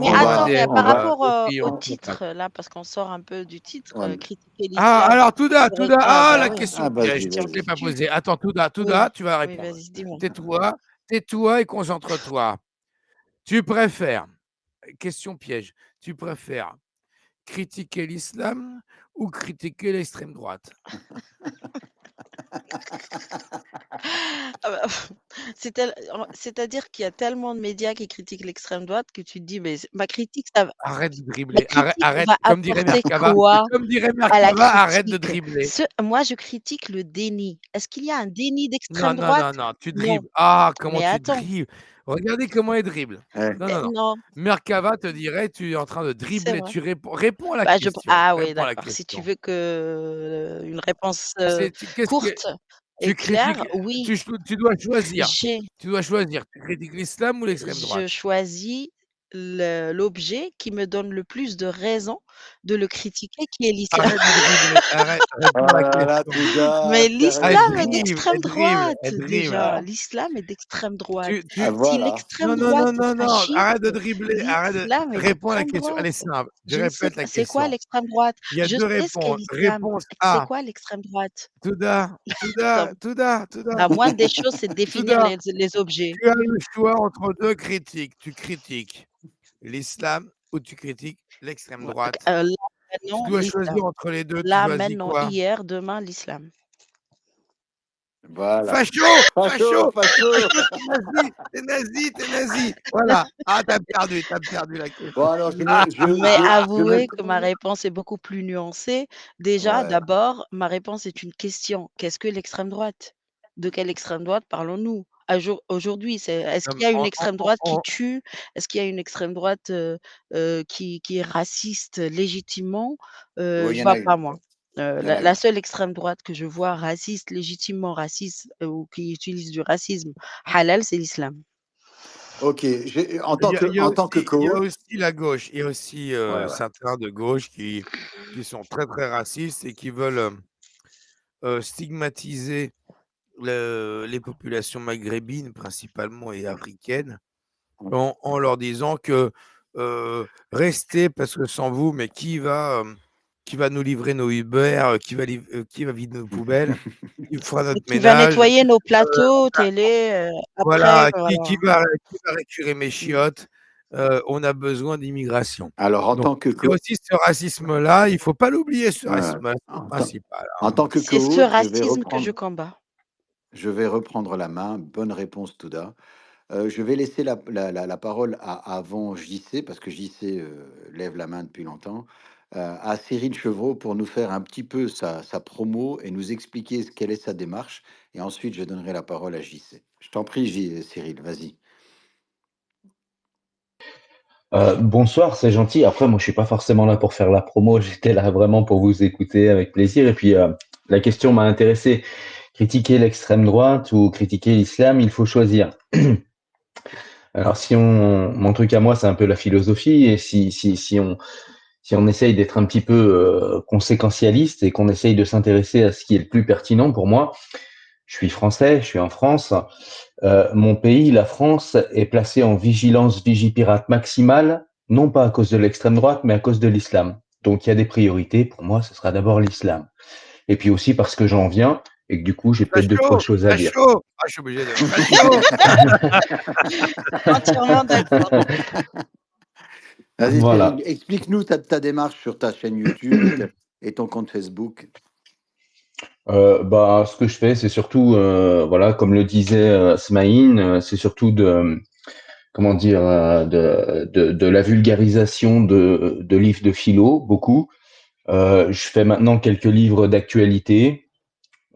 Mais On attends, va, mais on par va, rapport au on- titre, là, parce qu'on sort un peu du titre, ouais. critiquer Ah, l'islam. alors, Touda, Ah, bah la oui. question Vas-y, piège, tiens, je ne l'ai vas-y. pas posée. Attends, Oui, Tu vas oui, répondre. vas-y, dis-moi. Tais-toi et concentre-toi. Tu préfères, question piège, tu préfères critiquer l'islam ou critiquer l'extrême droite? Ah bah, c'est-à-dire qu'il y a tellement de médias qui critiquent l'extrême droite que tu te dis: «Mais Arrête de ma dribbler, critique arrête, va comme dirait apporter Merkava, quoi à la arrête de critique?» dribbler. Moi, je critique le déni. Est-ce qu'il y a un déni Non, d'extrême non, droite? non, non, tu Non. dribbles. Ah, comment Mais tu attends, dribbles. Regardez comment il dribble. Eh, Non, mais non, non. non, Merkava te dirait, tu es en train de c'est dribbler. vrai. Tu réponds à la Bah, question. oui, Réponds à la d'accord. Si tu question. veux que, une réponse, Qu'est-ce que courte et tu critiques? claire, oui, Tu dois choisir. j'ai Tu dois choisir. Tu critiques l'islam ou l'extrême je droite? choisis l'objet qui me donne le plus de raisons de le critiquer, qui est l'islam. Arrête de dribbler. Arrête. oh Réponds à la là là, question. Touda, Mais Ah, elle l'islam est sérieusement. dribble, d'extrême droite elle dribble. déjà, Ah, l'islam est d'extrême droite. Tu Si voilà. l'extrême Non, non, droite non, est non, non, arrête de fasciste, dribbler, l'islam est réponds à la d'extrême question. Elle droite. est simple. Je Je ne sais répète pas, la c'est quoi question. l'extrême droite? Il y a Je 2 sais ce qu'est réponses. l'islam. Réponse C'est A, quoi l'extrême droite? Dans Touda, la moindre des choses, c'est de définir Touda, les objets. tu as le choix entre 2 critiques. Tu critiques l'islam ou tu critiques l'extrême Ouais, droite. là, Tu maintenant, dois l'islam. choisir entre les 2, tu Là, choisis maintenant, quoi? hier, demain, l'islam. Voilà. Facho! Facho, facho. T'es nazi! Voilà. Ah, t'as perdu la Bon, question. alors, Ah, Mais je vais. avouez que ma réponse est beaucoup plus nuancée. Déjà, Ouais. d'abord, ma réponse est une question. Qu'est-ce que l'extrême droite? De quelle extrême droite parlons-nous? Aujourd'hui, est-ce non, qu'il mais y a une extrême droite qui tue? Est-ce qu'il y a une extrême droite, qui est raciste légitimement? Oui, il Je y en a vois pas une. moi. Il y en a La une. seule extrême droite que je vois raciste, légitimement raciste, ou qui utilise du racisme halal, c'est l'islam. Ok, il en tant que y a coach. aussi la gauche. Il y a aussi Ouais, ouais. certains de gauche qui sont très, très racistes et qui veulent stigmatiser les populations maghrébines principalement et africaines en leur disant que restez parce que sans vous, mais qui va nous livrer nos Uber, qui va vider nos poubelles, qui fera Et notre qui va ménage, nettoyer nos plateaux télé, après, voilà, voilà. qui va récurer mes Mmh. chiottes, on a besoin d'immigration. Alors, en Donc tant que il y a coach. aussi ce racisme-là, il faut pas l'oublier ce Ouais, racisme-là, c'est le en tant, principal, en hein. tant que C'est ce coach, racisme que je combats. je vais reprendre la main. Bonne réponse, Touda. Je vais laisser la parole avant JC, parce que JC lève la main depuis longtemps, à Cyril Chevreau pour nous faire un petit peu sa promo et nous expliquer quelle est sa démarche. Et ensuite, je donnerai la parole à JC. Je t'en prie, Cyril, vas-y. Bonsoir, c'est gentil. Après, moi, je suis pas forcément là pour faire la promo. J'étais là vraiment pour vous écouter avec plaisir. Et puis, la question m'a intéressé. Critiquer l'extrême droite ou critiquer l'islam, il faut choisir. Alors, mon truc à moi, c'est un peu la philosophie. Et si on essaye d'être un petit peu conséquentialiste et qu'on essaye de s'intéresser à ce qui est le plus pertinent pour moi, je suis français, je suis en France. Mon pays, la France, est placé en vigilance Vigipirate maximale, non pas à cause de l'extrême droite, mais à cause de l'islam. Donc il y a des priorités. Pour moi, ce sera d'abord l'islam. Et puis aussi parce que j'en viens et que du coup, j'ai peut-être deux, trois choses à dire. Facho! Ah, je suis obligé de facho! Entièrement d'accord. Vas-y, Voilà. Cyril, explique-nous ta démarche sur ta chaîne YouTube et ton compte Facebook. Ce que je fais, c'est surtout, voilà, comme le disait Smaïn, c'est surtout comment dire, de la vulgarisation de livres de philo, beaucoup. Je fais maintenant quelques livres d'actualité,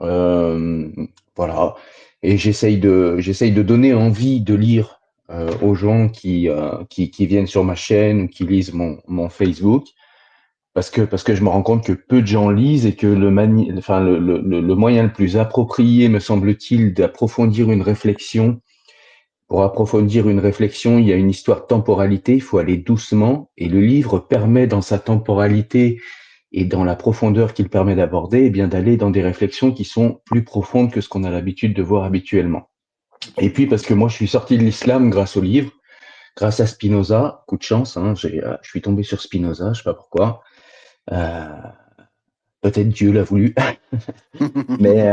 euh, voilà, et j'essaye de donner envie de lire aux gens qui viennent sur ma chaîne ou qui lisent mon Facebook. Parce que je me rends compte que peu de gens lisent et que le moyen le plus approprié, me semble-t-il, d'approfondir une réflexion. Pour approfondir une réflexion, il y a une histoire de temporalité, il faut aller doucement, et le livre permet dans sa temporalité et dans la profondeur qu'il permet d'aborder, eh bien d'aller dans des réflexions qui sont plus profondes que ce qu'on a l'habitude de voir habituellement. Et puis parce que moi je suis sorti de l'islam grâce au livre, grâce à Spinoza, coup de chance, hein, je suis tombé sur Spinoza, je sais pas pourquoi. Peut-être Dieu l'a voulu, mais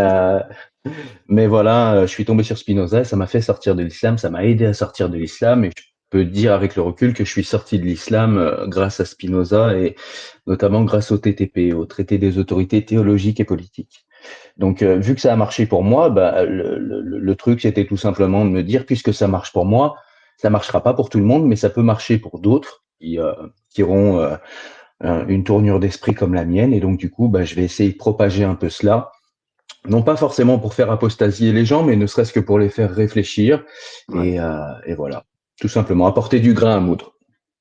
mais voilà, je suis tombé sur Spinoza et ça m'a fait sortir de l'islam, ça m'a aidé à sortir de l'islam et je peux dire avec le recul que je suis sorti de l'islam grâce à Spinoza et notamment grâce au TTP, au traité des autorités théologiques et politiques. Donc, vu que ça a marché pour moi, bah, le truc, c'était tout simplement de me dire, puisque ça marche pour moi, ça marchera pas pour tout le monde, mais ça peut marcher pour d'autres qui auront une tournure d'esprit comme la mienne. Et donc, du coup, bah, je vais essayer de propager un peu cela. Non pas forcément pour faire apostasier les gens, mais ne serait-ce que pour les faire réfléchir. Ouais. Et voilà, tout simplement, apporter du grain à moudre.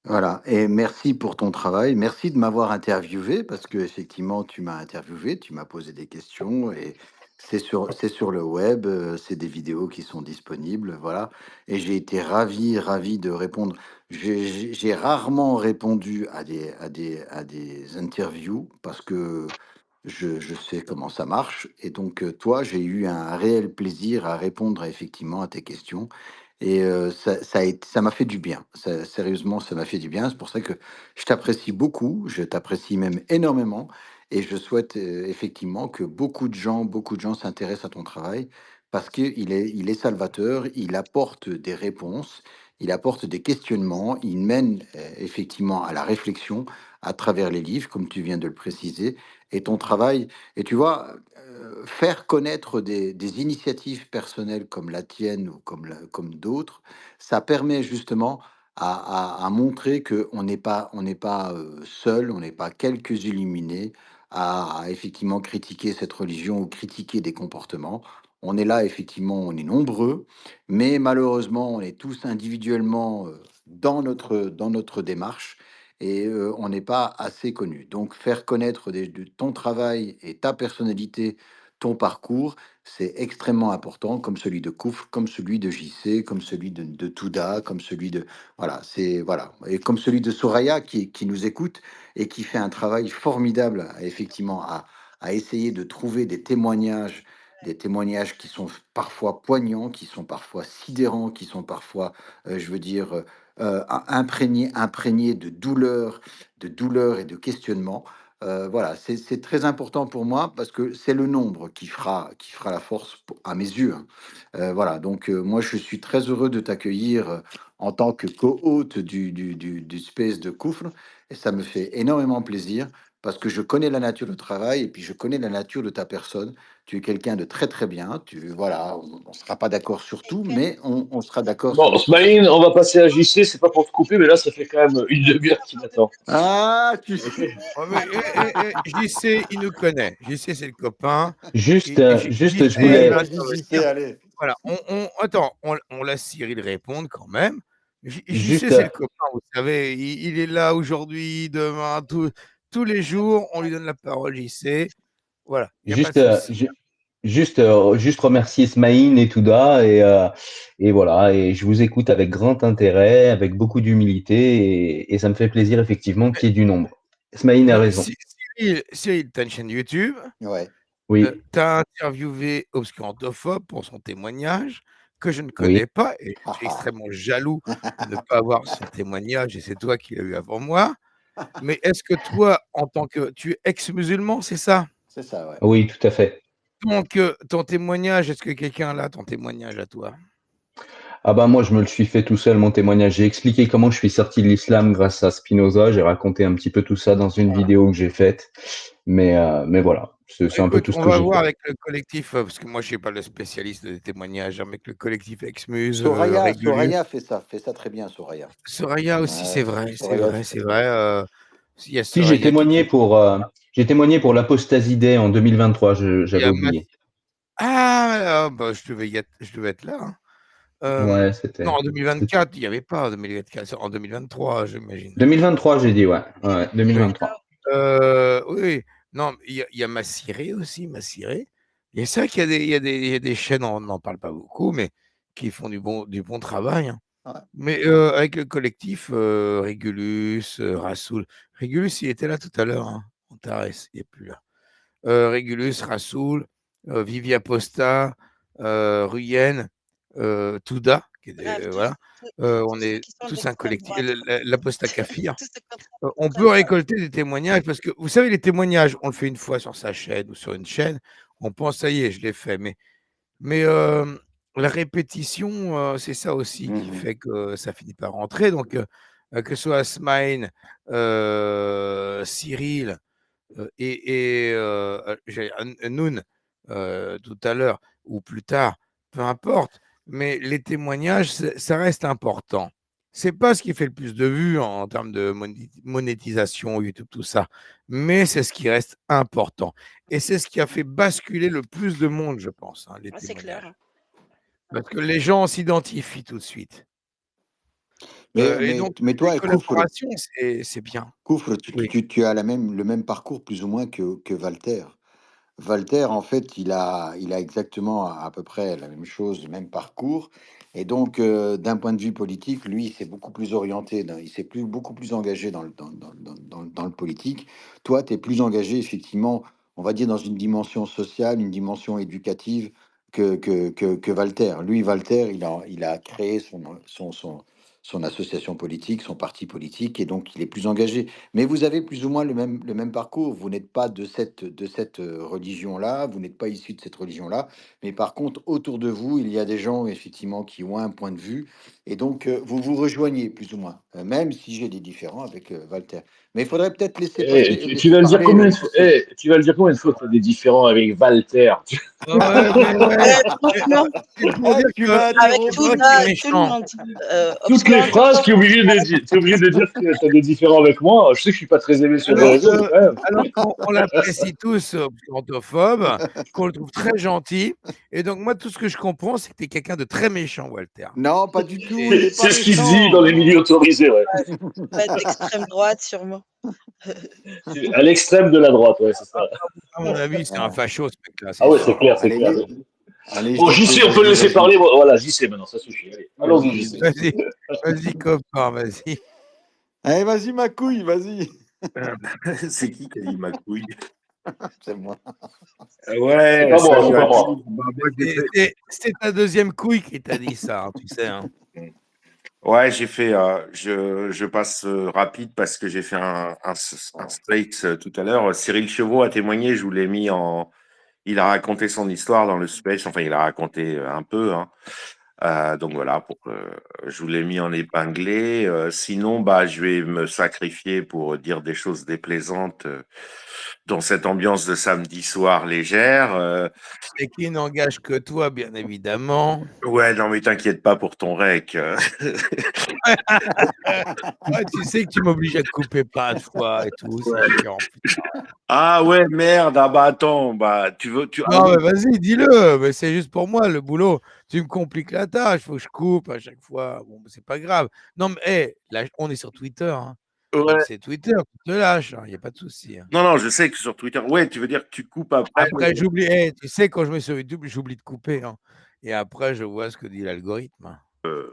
Voilà, et merci pour ton travail. Merci de m'avoir interviewé parce que effectivement, tu m'as interviewé, tu m'as posé des questions et c'est sur le web, c'est des vidéos qui sont disponibles, voilà. Et j'ai été ravi de répondre. J'ai rarement répondu à des interviews parce que je sais comment ça marche. Et donc, toi, j'ai eu un réel plaisir à répondre effectivement à tes questions. Et ça m'a fait du bien. Sérieusement, ça m'a fait du bien. C'est pour ça que je t'apprécie beaucoup. Je t'apprécie même énormément. Et je souhaite effectivement que beaucoup de gens s'intéressent à ton travail parce il est salvateur. Il apporte des réponses. Il apporte des questionnements. Il mène effectivement à la réflexion à travers les livres, comme tu viens de le préciser. Et ton travail, et tu vois, faire connaître des initiatives personnelles comme la tienne ou comme d'autres, ça permet justement à montrer qu'on on n'est pas seul, on n'est pas quelques illuminés à effectivement critiquer cette religion ou critiquer des comportements. On est là, effectivement, on est nombreux, mais malheureusement, on est tous individuellement dans notre démarche et on n'est pas assez connu. Donc, faire connaître ton travail et ta personnalité, ton parcours, c'est extrêmement important, comme celui de Kouf, comme celui de JC, comme celui de Touda, comme celui de... Voilà, voilà. Et comme celui de Soraya qui nous écoute et qui fait un travail formidable, effectivement, à essayer de trouver des témoignages qui sont parfois poignants, qui sont parfois sidérants, qui sont parfois, je veux dire, imprégné de douleur et de questionnement. Voilà, c'est très important pour moi parce que c'est le nombre qui fera la force à mes yeux, hein. Voilà, donc moi je suis très heureux de t'accueillir en tant que co-hôte du Space de Koufle et ça me fait énormément plaisir parce que je connais la nature du travail et puis je connais la nature de ta personne. Tu es quelqu'un de très très bien. Voilà, on ne sera pas d'accord sur tout, mais on sera d'accord sur Bon, l'essentiel. Smaïn, on va passer à JC, c'est pas pour te couper, mais là, ça fait quand même une demi-heure qu'il m'attend. Ah, tu... Ok. Oh, mais, JC, il nous connaît. JC, c'est le copain. Juste, je Allez, voulais, va vas-y, JC, intervenir. allez. Voilà, attends, on laisse Cyril répondre quand même. JC, juste, c'est le copain, vous savez, il est là aujourd'hui, demain, tous les jours, on lui donne la parole, JC. Voilà, il n'y a pas de juste, souci. juste remercier Smaïn et Touda et voilà. Et je vous écoute avec grand intérêt, avec beaucoup d'humilité et ça me fait plaisir effectivement qu'il y ait du nombre. Smaïn a Non, raison. Cyril, tu as une chaîne YouTube. Ouais. Oui, Tu as interviewé Obscurantophobe pour son témoignage que je ne oui. connais pas et je suis extrêmement jaloux de ne pas avoir son témoignage et c'est toi qui l'as eu avant moi. Mais est-ce que toi, en tant que tu es ex-musulman, c'est ça? C'est ça, ouais. Oui, tout à fait. Donc, ton témoignage, est-ce que quelqu'un a ton témoignage à toi? Ah bah moi je me le suis fait tout seul mon témoignage. J'ai expliqué comment je suis sorti de l'islam grâce à Spinoza. J'ai raconté un petit peu tout ça dans une Voilà. vidéo que j'ai faite. Mais voilà, c'est un peu Écoute, tout ce on que va j'ai voir fait. avec le collectif, parce que moi, je ne suis pas le spécialiste des témoignages, hein, mais avec le collectif Ex-Muse, Régulus. Soraya fait ça très bien, Soraya. Soraya aussi, c'est Ouais, vrai, c'est Soraya vrai, fait ça c'est très vrai. bien. Il y a Si Soraya j'ai témoigné pour l'Apostasie Day en 2023, il y j'avais a oublié. bah, je devais être là, hein. Ouais, Non, en c'était 2024, il n'y avait pas en 2024, c'est en 2023, j'imagine. 2023, j'ai dit, ouais. Ouais, Oui. 2023. Oui, oui. Non, il y a Massiré aussi, Massiré. Et c'est vrai qu'il y a il y a des chaînes, on n'en parle pas beaucoup, mais qui font du bon travail, hein. Ouais. Mais avec le collectif Régulus, Rassoul. Régulus, il était là tout à l'heure, hein. Antares, il n'est plus là. Régulus, Rassoul, Vivi Aposta, Ruyen, Touda, Bref, voilà, on tous ceux est qui sont tous un d'extrême collectif, droite, l'apostacafir. tous ceux contre On peut l'extrême droite. récolter des témoignages parce que vous savez, les témoignages, on le fait une fois sur sa chaîne ou sur une chaîne, on pense ça y est, je l'ai fait, mais la répétition, c'est ça aussi qui fait que ça finit par rentrer. Donc, que ce soit Smaïn, Cyril et Noun tout à l'heure ou plus tard, peu importe, mais les témoignages, ça reste important. C'est pas ce qui fait le plus de vues en termes de monétisation, YouTube, tout ça, mais c'est ce qui reste important. Et c'est ce qui a fait basculer le plus de monde, je pense, hein, les C'est clair. témoignages. Parce que les gens s'identifient tout de suite. Et donc, Mais les toi, collaborations, c'est bien. Koufre, Oui. tu as le même parcours plus ou moins que Walter. Walter, en fait, il a exactement à peu près la même chose, le même parcours. Et donc, d'un point de vue politique, lui, il s'est beaucoup plus orienté, il s'est beaucoup plus engagé dans le politique. Toi, tu es plus engagé, effectivement, on va dire, dans une dimension sociale, une dimension éducative que Walter. Lui, Walter, il a créé son association politique, son parti politique, et donc il est plus engagé. Mais vous avez plus ou moins le même parcours. Vous n'êtes pas de cette religion-là, vous n'êtes pas issu de cette religion-là. Mais par contre, autour de vous, il y a des gens, effectivement, qui ont un point de vue. Et donc, vous vous rejoignez plus ou moins, même si j'ai des différends avec Walter. Mais il faudrait peut-être Tu laisser vas le dire parler combien de fois, tu vas le dire combner de fois que tu as des différends avec Walter? Ouais, mais Franchement, c'est pour dire Tu que m'as avec c'est toi qui Touda, es tout le méchant. monde. Toutes les Obscur, phrases, tu es obligé de dire que tu as des différends avec moi. Je sais que je suis pas très aimé sur les réseaux, mais quand même. Alors qu'on l'apprécie tous, obscurantophobe, qu'on le trouve très gentil. Et donc, moi, tout ce que je comprends, c'est que tu es quelqu'un de très méchant, Walter. Non, pas du tout. Il Et est pas C'est ce qui se dit dans méchant. les milieux autorisés, ouais. pas d'extrême droite, sûrement. À l'extrême de la droite, ouais, c'est ça. à mon avis, c'est un Ouais. facho, ce mec-là, Ah c'est ouais, c'est sûr. clair, c'est Allez, clair. allez, Bon, JC, on peut le laisser vas-y. parler. Voilà, JC maintenant, ça suffit. Allez, allons-y, JC. Vas-y, vas-y, copain, vas-y. Allez, vas-y, ma couille, vas-y. C'est qui a dit ma couille? C'est moi. Ouais, C'est pas moi, salut c'est à pas moi. tous. Bah, moi, j'ai fait... C'est ta deuxième couille qui t'a dit ça, hein, tu sais. Hein. Ouais, j'ai fait. Je passe rapide parce que j'ai fait un space tout à l'heure. Cyril Chevaux a témoigné, je vous l'ai mis en. Il a raconté son histoire dans le space. Enfin, il a raconté un peu. Hein. Donc voilà, je vous l'ai mis en épinglé. Sinon, bah, je vais me sacrifier pour dire des choses déplaisantes dans cette ambiance de samedi soir légère. Et qui n'engage que toi, bien évidemment. Ouais, non, mais t'inquiète pas pour ton rec. Ouais, tu sais que tu m'obliges à te couper pas de fois et tout, c'est chiant. Ah ouais, merde. Ah bah attends, bah Non, mais vas-y, dis-le, mais c'est juste pour moi, le boulot. Tu me compliques la tâche, faut que je coupe à chaque fois. Bon, c'est pas grave. Non, mais là, on est sur Twitter. Hein. Ouais. Donc c'est Twitter, tu te lâches, il n'y a pas de souci. Hein. Non, je sais que sur Twitter, ouais, tu veux dire que tu coupes après. Après, j'oublie, tu sais, quand je mets sur YouTube, j'oublie de couper. Hein. Et après, je vois ce que dit l'algorithme. Hein.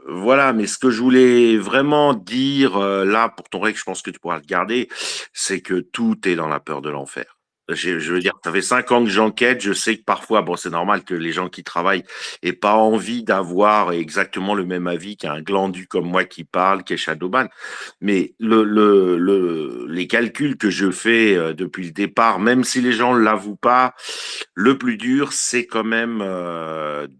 Voilà, mais ce que je voulais vraiment dire là, pour ton rec, je pense que tu pourras le garder, c'est que tout est dans la peur de l'enfer. Je veux dire, ça fait 5 ans que j'enquête. Je sais que parfois, bon, c'est normal que les gens qui travaillent aient pas envie d'avoir exactement le même avis qu'un glandu comme moi qui parle, qui est shadowban. Mais les calculs que je fais depuis le départ, même si les gens ne l'avouent pas, le plus dur, c'est quand même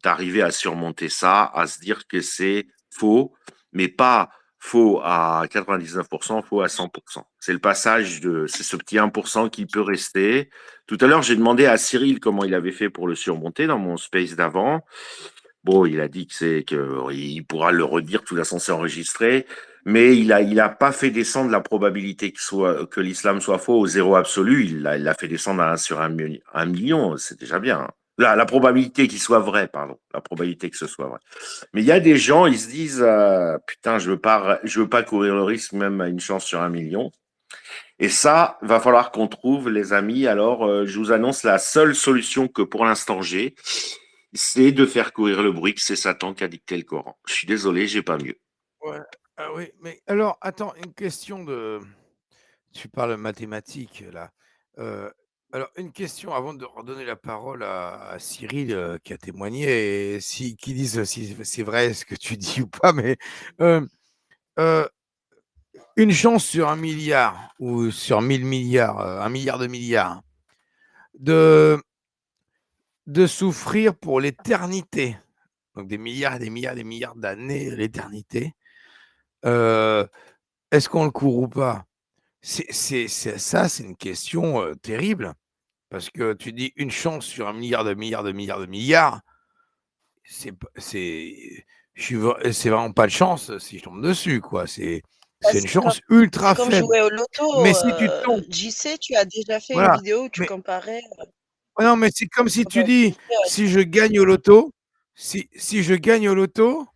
d'arriver à surmonter ça, à se dire que c'est faux, mais pas faux à 99%, faux à 100%. C'est le passage c'est ce petit 1% qui peut rester. Tout à l'heure, j'ai demandé à Cyril comment il avait fait pour le surmonter dans mon space d'avant. Bon, il a dit qu'il pourra le redire, de toute façon, c'est enregistré, mais il a pas fait descendre la probabilité que l'islam soit faux au zéro absolu. Il l'a fait descendre à 1 sur 1 million, c'est déjà bien. Hein. La probabilité qu'il soit vrai, pardon. La probabilité que ce soit vrai. Mais il y a des gens, ils se disent, putain, je veux pas courir le risque, même à une chance sur 1 million. Et ça, va falloir qu'on trouve, les amis. Alors, je vous annonce la seule solution que pour l'instant j'ai, c'est de faire courir le bruit, que c'est Satan qui a dicté le Coran. Je suis désolé, j'ai pas mieux. Ouais. Ah oui, mais alors, attends, une question de. Tu parles mathématiques, là. Alors, une question avant de redonner la parole à Cyril qui a témoigné et qui dise si c'est vrai ce que tu dis ou pas, mais une chance sur 1 milliard ou sur 1000 milliards, 1 milliard de milliards, de souffrir pour l'éternité, donc des milliards et des milliards et des milliards d'années, l'éternité, est-ce qu'on le court ou pas? Ça, c'est une question terrible. Parce que tu dis une chance sur 1 milliard de milliards de milliards de milliards, c'est vraiment pas de chance si je tombe dessus, quoi. C'est Bah, une chance ultra c'est comme faible. jouer au loto. Mais si tu tombes, JC, tu as déjà fait une voilà. vidéo où tu Mais comparais non, mais c'est comme si tu probabilité dis si je gagne au loto, si je gagne au loto,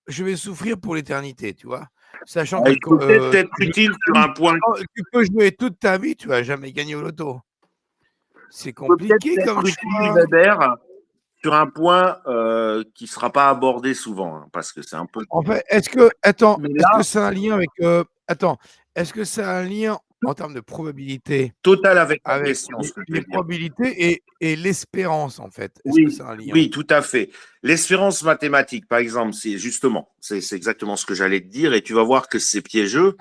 je vais souffrir pour l'éternité, tu vois. Sachant que Il peut peut-être être utile sur un point. tu peux jouer toute ta vie, tu vas jamais gagner au loto. C'est Peut peut-être compliqué être comme utile, choix. Weber, sur un point qui ne sera pas abordé souvent, hein, parce que c'est un peu. En fait, est-ce que Mais est-ce que là, ça a un lien avec est-ce que ça a un lien en termes de probabilité total avec la avec question, ce que je les veux dire. probabilités et l'espérance en fait? Est-ce que Oui, ça a un lien? oui, tout à fait. L'espérance mathématique, par exemple, c'est exactement ce que j'allais te dire, et tu vas voir que c'est piégeux.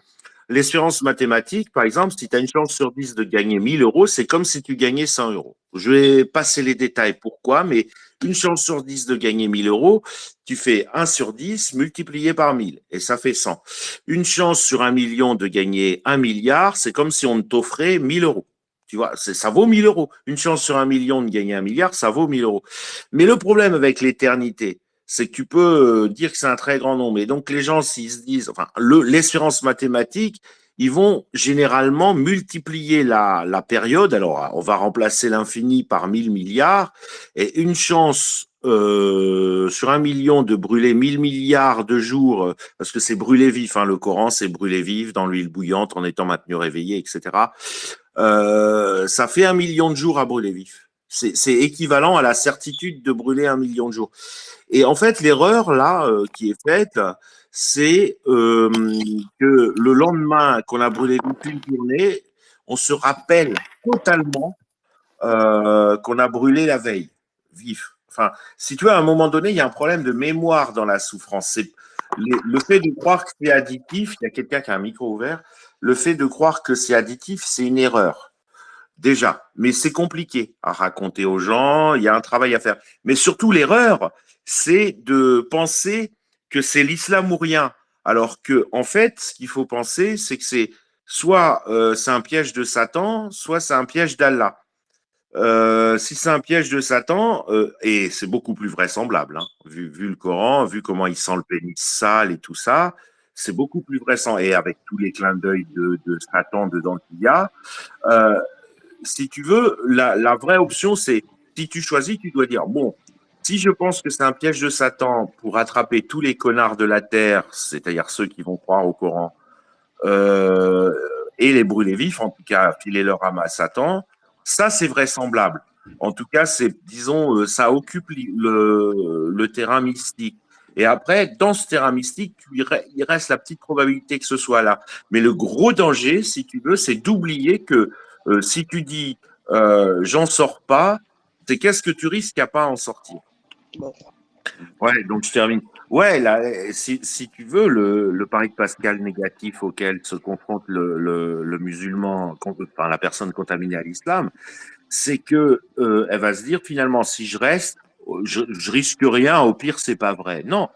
L'espérance mathématique, par exemple, si tu as une chance sur 10 de gagner 1000 euros, c'est comme si tu gagnais 100 euros. Je vais passer les détails pourquoi, mais une chance sur 10 de gagner 1000 euros, tu fais 1 sur 10 multiplié par 1000 et ça fait 100. Une chance sur 1 million de gagner 1 milliard, c'est comme si on t'offrait 1000 euros. Tu vois, ça vaut 1000 euros. Une chance sur 1 million de gagner 1 milliard, ça vaut 1000 euros. Mais le problème avec l'éternité, c'est que tu peux dire que c'est un très grand nombre. Et donc, les gens, s'ils se disent, enfin, l'espérance mathématique, ils vont généralement multiplier la période. Alors, on va remplacer l'infini par 1000 milliards. Et une chance sur 1 million de brûler 1000 milliards de jours, parce que c'est brûler vif, hein, le Coran, c'est brûler vif dans l'huile bouillante en étant maintenu réveillé, etc. Ça fait 1 million de jours à brûler vif. C'est équivalent à la certitude de brûler 1 million de jours. Et en fait, l'erreur là qui est faite, c'est que le lendemain qu'on a brûlé une journée, on se rappelle totalement qu'on a brûlé la veille, vif. Enfin, si tu veux, à un moment donné, il y a un problème de mémoire dans la souffrance. C'est le fait de croire que c'est additif, il y a quelqu'un qui a un micro ouvert, le fait de croire que c'est additif, c'est une erreur. Déjà, mais c'est compliqué à raconter aux gens, il y a un travail à faire. Mais surtout, l'erreur, c'est de penser que c'est l'islam ou rien. Alors que, en fait, ce qu'il faut penser, c'est que c'est soit c'est un piège de Satan, soit c'est un piège d'Allah. Si c'est un piège de Satan, et c'est beaucoup plus vraisemblable, hein, vu le Coran, vu comment il sent le pénis sale et tout ça, c'est beaucoup plus vraisemblable. Et avec tous les clins d'œil de Satan dedans qu'il y a, euh, si tu veux, la vraie option, c'est si tu choisis, tu dois dire, bon, si je pense que c'est un piège de Satan pour attraper tous les connards de la terre, c'est-à-dire ceux qui vont croire au Coran, euh, et les brûler vifs, en tout cas, filer leur âme à Satan, ça, c'est vraisemblable. En tout cas, c'est, disons, ça occupe le terrain mystique. Et après, dans ce terrain mystique, il reste la petite probabilité que ce soit là. Mais le gros danger, si tu veux, c'est d'oublier que si tu dis j'en sors pas, c'est qu'est-ce que tu risques à pas en sortir. Bon. Ouais, donc je termine. Ouais, là, si tu veux, le pari de Pascal négatif auquel se confronte le musulman, enfin, la personne contaminée à l'islam, c'est que elle va se dire finalement, si je reste, je risque rien, au pire, c'est pas vrai. Non,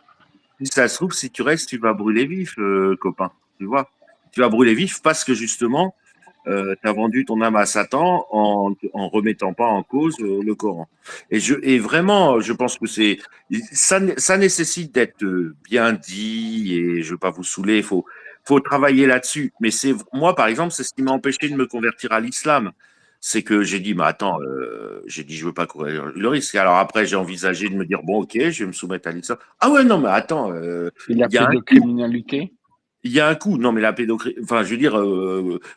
si ça se trouve, si tu restes, tu vas brûler vif, copain. Tu vois, tu vas brûler vif parce que justement, tu as vendu ton âme à Satan en remettant pas en cause le Coran. Et vraiment, je pense que ça nécessite d'être bien dit et je ne veux pas vous saouler, faut travailler là-dessus. Mais moi, par exemple, c'est ce qui m'a empêché de me convertir à l'islam. C'est que j'ai dit, mais attends, je veux pas courir le risque. Alors après, j'ai envisagé de me dire, bon, ok, je vais me soumettre à l'islam. Ah ouais, non, mais attends, Et la il y a un pédocriminalité? il y a un coût. Non, mais la pédocriminalité, enfin, je veux dire,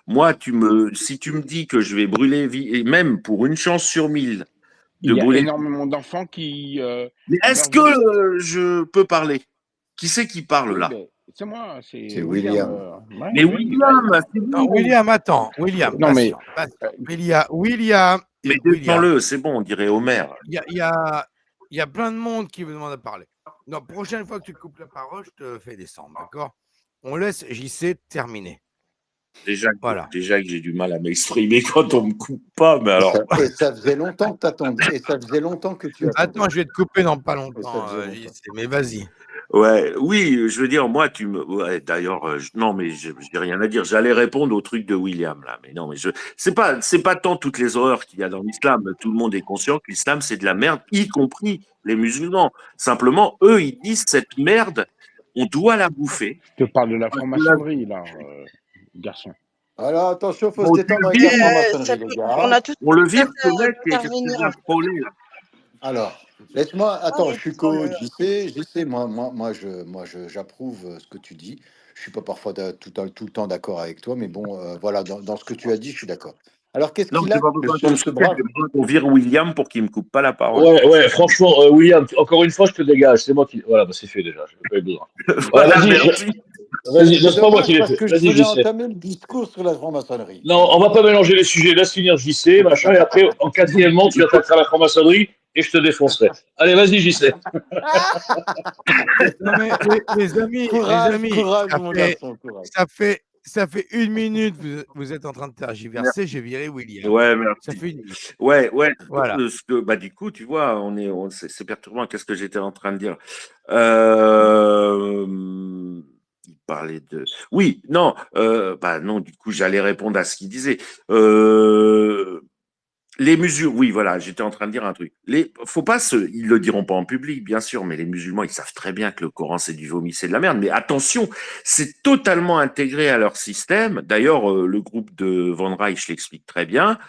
moi, si tu me dis que je vais brûler, et même pour une chance sur 1000 de Il y a brûler. énormément d'enfants qui Mais est-ce meurent que juste. je peux parler? Qui c'est qui parle Oui, là? ben, C'est moi, C'est c'est William. William. Ouais, Mais oui. William, c'est Non, bon. William, attends. William, Non, mais patient, patient. William, Mais William. descends-le, c'est bon, on dirait Homer. Il y a plein de monde qui me demande à parler. Non, prochaine fois que tu coupes la parole, je te fais descendre, d'accord? On laisse JC terminer. Déjà, Voilà. déjà que j'ai du mal à m'exprimer quand on me coupe pas, mais alors. Et ça faisait longtemps que t'attendais. Et ça faisait longtemps que tu attendais. Attends, je vais te couper dans pas Et ça longtemps, faisait longtemps. JC, mais vas-y. Ouais, oui, je veux dire, moi, ouais, d'ailleurs, non, mais je n'ai rien à dire. J'allais répondre au truc de William, là. Mais non, mais c'est pas tant toutes les horreurs qu'il y a dans l'islam. Tout le monde est conscient que l'islam, c'est de la merde, y compris les musulmans. Simplement, eux, ils disent cette merde, on doit la bouffer. je te parle de la franc-maçonnerie, là, garçon. Alors attention, faut Bon, se détendre avec la franc-maçonnerie, ça les peut- gars. on a tout On le tout à vire, fait ce mec, qui est d'intervenir. un frôlé, là. Alors, laisse-moi. Attends, je suis Oh là coach, là. j'y sais. J'approuve ce que tu dis. Je suis pas parfois tout le temps d'accord avec toi, mais bon, voilà, dans ce que tu as dit, je suis d'accord. Alors, qu'est-ce Non, qu'il j'ai a, pas besoin ce qu'on brave? vire William pour qu'il me coupe pas la parole. Ouais, franchement, William, encore une fois, je te dégage. C'est moi qui. Voilà, bah, c'est fait déjà. Je n'ai pas eu besoin. Voilà, Vas-y, merci. vas-y, C'est c'est pas moi dommage qui l'ai parce fait. que je Vas-y, voulais JC. entamer le discours sur la franc-maçonnerie. Non, on va pas mélanger les sujets. Laisse finir JC, machin, et après, en quatrièmement, tu attaqueras la franc-maçonnerie et je te défoncerai. Allez, vas-y, JC. Non, mais les amis, Courage, mon garçon, courage. ça fait 1 minute, vous êtes en train de tergiverser, j'ai viré William. Ouais, merci. Ça fait 1 minute. Ouais. Voilà. Bah, du coup, tu vois, c'est perturbant. Qu'est-ce que j'étais en train de dire? Il parlait de. Oui, non, bah non. Du coup, j'allais répondre à ce qu'il disait. Les musulmans, oui, voilà, j'étais en train de dire un truc. Faut pas ils le diront pas en public, bien sûr, mais les musulmans, ils savent très bien que le Coran, c'est du vomi, c'est de la merde. Mais attention, c'est totalement intégré à leur système. D'ailleurs, le groupe de Van Reich l'explique très bien.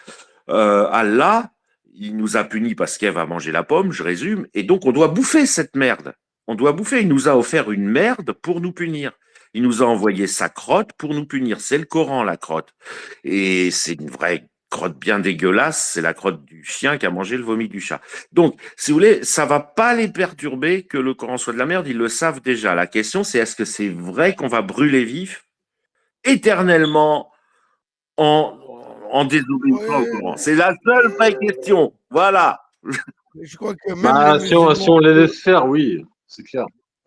Allah, il nous a punis parce qu'Ève a mangé la pomme, je résume, et donc on doit bouffer cette merde. On doit bouffer. Il nous a offert une merde pour nous punir. Il nous a envoyé sa crotte pour nous punir. C'est le Coran, la crotte. Et c'est une vraie crotte bien dégueulasse, c'est la crotte du chien qui a mangé le vomi du chat. Donc, si vous voulez, ça va pas les perturber que le Coran soit de la merde, ils le savent déjà. La question, c'est est-ce que c'est vrai qu'on va brûler vif éternellement en désobéissant au Coran? C'est la seule vraie question. Voilà. Je crois que même Bah, les si on musulmans, les laisse faire, oui, c'est clair.